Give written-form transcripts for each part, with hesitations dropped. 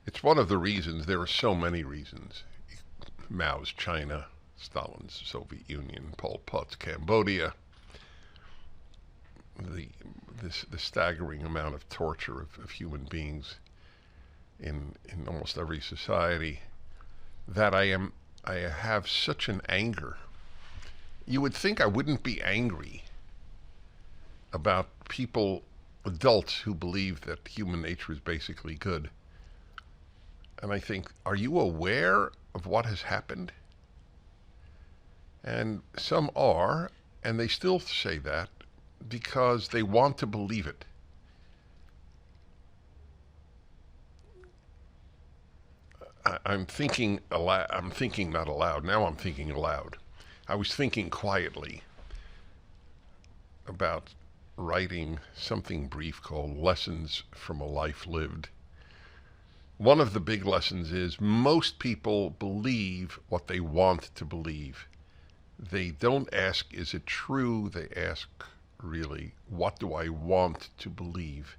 It's one of the reasons. There are so many reasons. Mao's China, Stalin's Soviet Union, Pol Pot's Cambodia, the the staggering amount of torture of human beings in almost every society, that I have such an anger. You would think I wouldn't be angry about people, adults, who believe that human nature is basically good. And I think, are you aware of what has happened? And some are, and they still say that because they want to believe it. I'm thinking aloud. I'm thinking not aloud. Now I'm thinking aloud. I was thinking quietly about writing something brief called Lessons from a Life Lived. One of the big lessons is most people believe what they want to believe. They don't ask, is it true? They ask, really, what do I want to believe?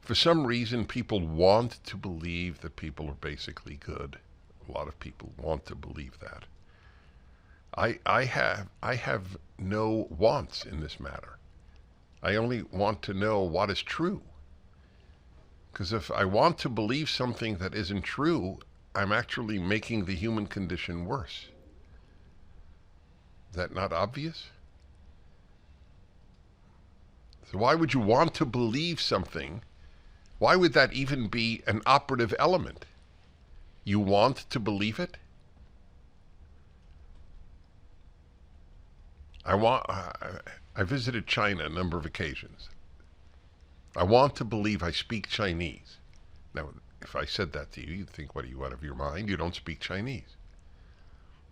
For some reason, people want to believe that people are basically good. A lot of people want to believe that. I have no wants in this matter. I only want to know what is true. Because if I want to believe something that isn't true, I'm actually making the human condition worse. Is that not obvious? So why would you want to believe something? Why would that even be an operative element? You want to believe it? I visited China a number of occasions. I want to believe I speak Chinese. Now, if I said that to you, you'd think, what, are you out of your mind? You don't speak Chinese.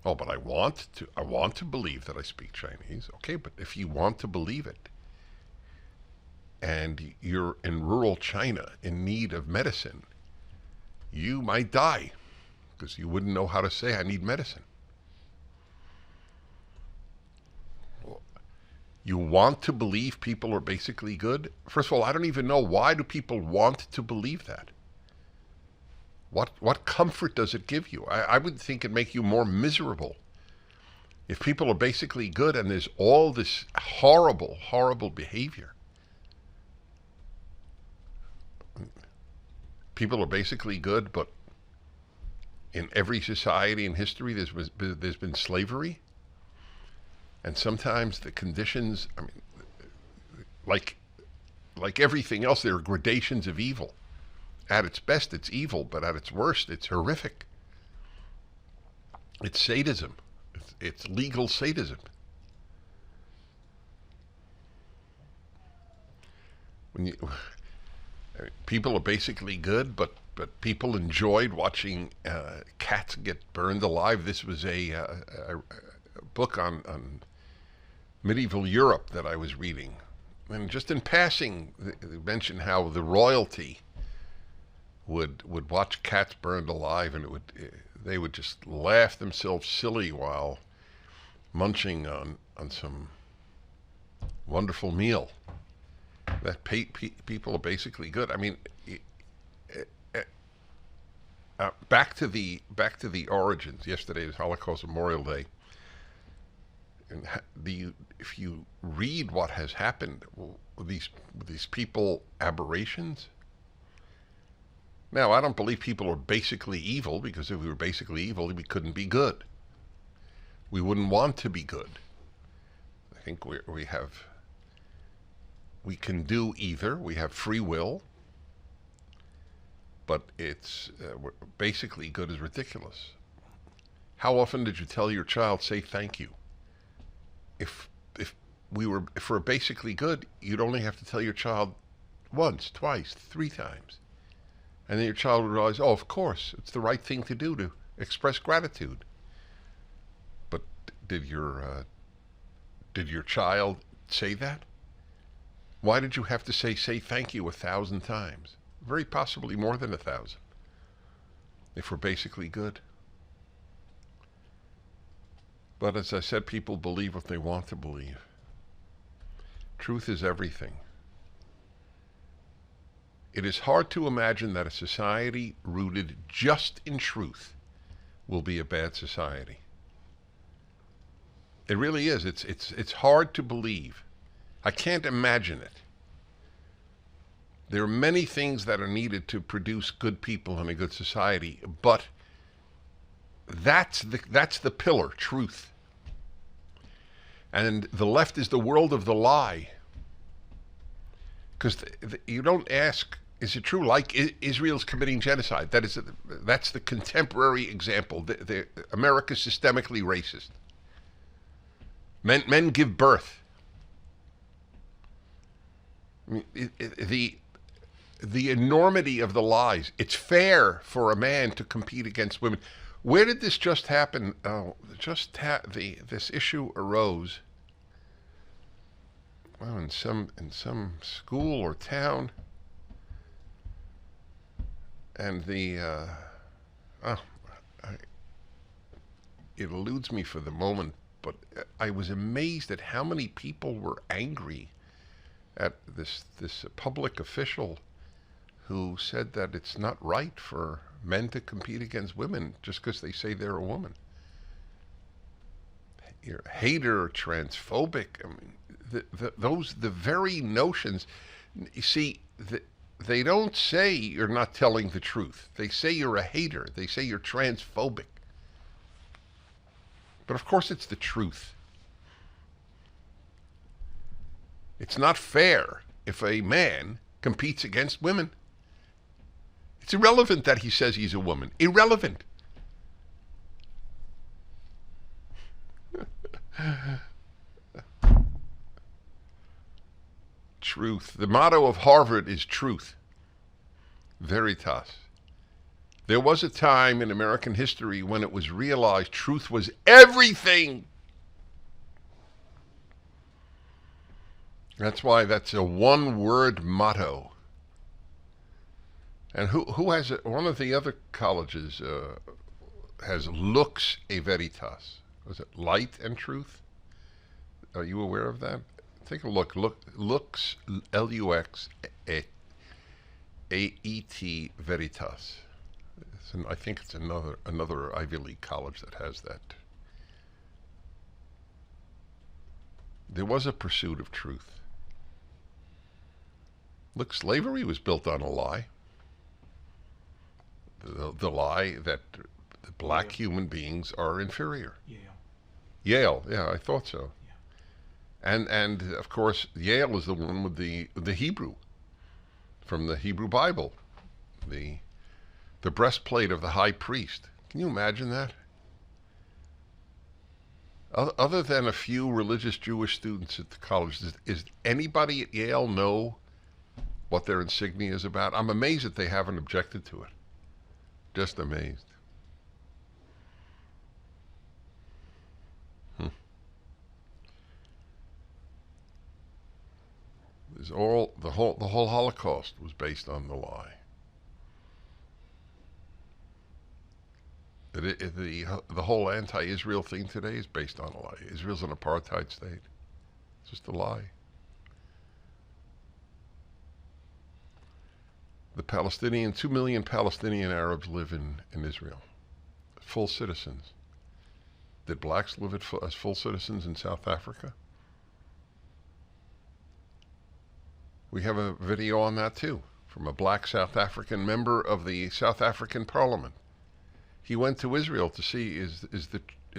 Oh, but I want to believe that I speak Chinese. Okay, but if you want to believe it, and you're in rural China in need of medicine, you might die because you wouldn't know how to say, I need medicine. You want to believe people are basically good? First of all, I don't even know, why do people want to believe that? What comfort does it give you? I would think it'd make you more miserable. If people are basically good and there's all this horrible, horrible behavior. People are basically good, but in every society in history there's been slavery. And sometimes the conditions, I mean, like everything else, there are gradations of evil. At its best, it's evil, but at its worst, it's horrific. It's sadism. It's legal sadism. When you, people are basically good, but people enjoyed watching cats get burned alive. This was a book on medieval Europe that I was reading. And just in passing, they mentioned how the royalty would watch cats burned alive, and they would just laugh themselves silly while munching on some wonderful meal. That people are basically good. I mean, back to the origins. Yesterday was Holocaust Memorial Day, and if you read what has happened, were these people aberrations? Now, I don't believe people are basically evil, because if we were basically evil, we couldn't be good. We wouldn't want to be good. I think we can do either. We have free will, but it's basically good is ridiculous. How often did you tell your child, say thank you? If we're basically good, you'd only have to tell your child once, twice, 3 times. And then your child would realize, oh, of course, it's the right thing to do, to express gratitude. But did your child say that? Why did you have to say thank you 1,000 times? Very possibly more than 1,000. If we're basically good. But as I said, people believe what they want to believe. Truth is everything. It is hard to imagine that a society rooted just in truth will be a bad society. It really is. It's hard to believe. I can't imagine it. There are many things that are needed to produce good people in a good society, but that's the pillar, truth. And the left is the world of the lie. Because you don't ask, is it true? Like Israel's committing genocide. That's the contemporary example. America's systemically racist. Men give birth. I mean, the enormity of the lies. It's fair for a man to compete against women. Where did this just happen? This issue arose. Well, in some school or town, and it eludes me for the moment, but I was amazed at how many people were angry at this public official who said that it's not right for men to compete against women just because they say they're a woman. You're a hater, transphobic. I mean, the very notions. You see, they don't say you're not telling the truth. They say you're a hater. They say you're transphobic. But of course, it's the truth. It's not fair if a man competes against women. It's irrelevant that he says he's a woman. Irrelevant. Truth. The motto of Harvard is truth. Veritas. There was a time in American history when it was realized truth was everything. That's why that's a one-word motto. And who has it? One of the other colleges has lux e veritas. Was it light and truth? Are you aware of that? Take a look. Lux, L-U-X-A-E-T veritas. I think it's another Ivy League college that has that. There was a pursuit of truth. Look, slavery was built on a lie. The lie that the black human beings are inferior. Yale, yeah, I thought so. Yeah. And of course, Yale is the one with the Hebrew, from the Hebrew Bible, the breastplate of the high priest. Can you imagine that? Other than a few religious Jewish students at the college, is anybody at Yale know what their insignia is about? I'm amazed that they haven't objected to it. Just amazed. The whole Holocaust was based on the lie. The whole anti-Israel thing today is based on a lie. Israel's an apartheid state. It's just a lie. The 2 million Palestinian Arabs live in Israel, full citizens. Did blacks live as full citizens in South Africa? We have a video on that too, from a black South African member of the South African Parliament. He went to Israel to see is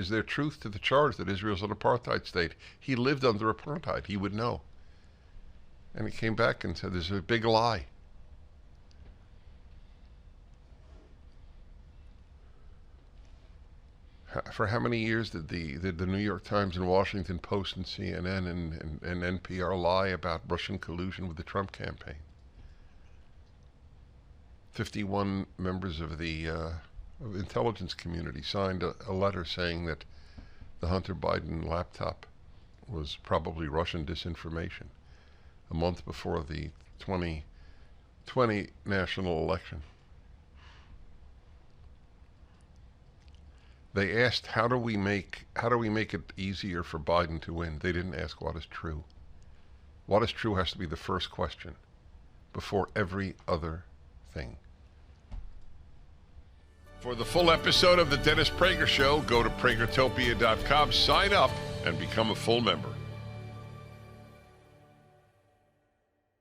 there truth to the charge that Israel's an apartheid state. He lived under apartheid. He would know. And he came back and said, there's a big lie. For how many years did the New York Times and Washington Post and CNN and NPR lie about Russian collusion with the Trump campaign? 51 members of the intelligence community signed a letter saying that the Hunter Biden laptop was probably Russian disinformation a month before the 2020 national election. They asked, how do we make it easier for Biden to win? They didn't ask what is true. What is true has to be the first question before every other thing. For the full episode of The Dennis Prager Show, go to pragertopia.com, sign up, and become a full member.